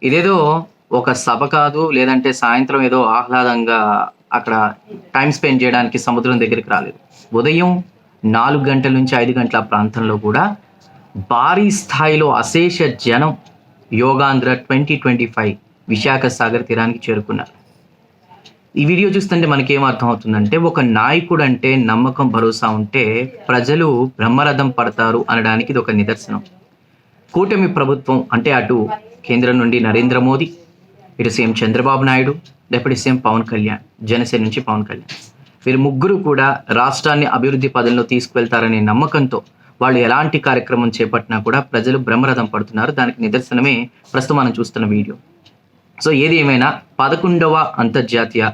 ఇదేదో ఒక సభ కాదు, లేదంటే సాయంత్రం ఏదో ఆహ్లాదంగా అక్కడ టైమ్ స్పెండ్ చేయడానికి సముద్రం దగ్గరికి రాలేదు. ఉదయం 4 గంటల నుంచి 5 గంటల ప్రాంతంలో కూడా భారీ స్థాయిలో అశేష జనం యోగాంధ్ర 2025 విశాఖ సాగర్ తీరానికి చేరుకున్నారు. ఈ వీడియో చూస్తుంటే మనకేం అర్థం అవుతుందంటే, ఒక నాయకుడు అంటే నమ్మకం, భరోసా ఉంటే ప్రజలు బ్రహ్మరథం పడతారు అనడానికి ఇది ఒక నిదర్శనం. కూటమి ప్రభుత్వం అంటే అటు కేంద్రం నుండి నరేంద్ర మోదీ, ఇటు CM Chandrababu Naidu, deputy CM Pawan Kalyan, Janasena నుంచి పవన్ కళ్యాణ్, వీరు ముగ్గురు కూడా రాష్ట్రాన్ని అభివృద్ధి పదంలో తీసుకువెళ్తారనే నమ్మకంతో వాళ్ళు ఎలాంటి కార్యక్రమం చేపట్టినా కూడా ప్రజలు బ్రహ్మరథం పడుతున్నారు. దానికి నిదర్శనమే ప్రస్తుతం మనం చూస్తున్న వీడియో. సో ఏది ఏమైనా 11వ అంతర్జాతీయ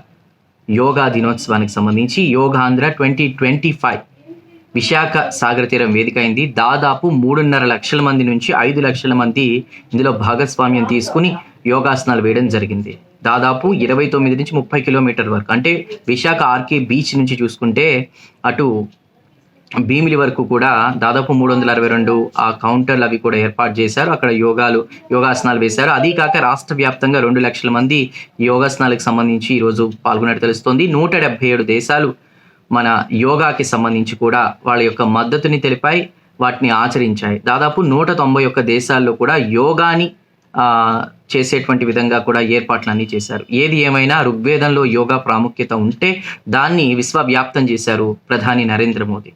యోగా దినోత్సవానికి సంబంధించి యోగాంధ్ర 2025 విశాఖ సాగర్ తీరం వేదిక అయింది. దాదాపు 3.5 లక్షల మంది నుంచి 5 లక్షల మంది ఇందులో భాగస్వామ్యం తీసుకుని యోగాసనాలు వేయడం జరిగింది. దాదాపు 29 నుంచి 30 కిలోమీటర్ వరకు, అంటే విశాఖ ఆర్కే బీచ్ నుంచి చూసుకుంటే అటు భీమిలి వరకు కూడా దాదాపు 362 ఆ కౌంటర్లు అవి కూడా ఏర్పాటు చేశారు. అక్కడ యోగాసనాలు వేశారు. అదీ కాక రాష్ట్ర వ్యాప్తంగా 2 లక్షల మంది యోగాసనాలకు సంబంధించి ఈరోజు పాల్గొన్నట్టు తెలుస్తోంది. 177 దేశాలు మన యోగాకి సంబంధించి కూడా వాళ్ళ యొక్క మద్దతుని తెలిపాయి, వాటిని ఆచరించాయి. దాదాపు 191 దేశాల్లో కూడా యోగాని చేసేటువంటి విధంగా కూడా ఏర్పాట్లన్నీ చేశారు. ఏది ఏమైనా ఋగ్వేదంలో యోగా ప్రాముఖ్యత ఉంటే దాన్ని విశ్వవ్యాప్తం చేశారు ప్రధాని నరేంద్ర మోదీ.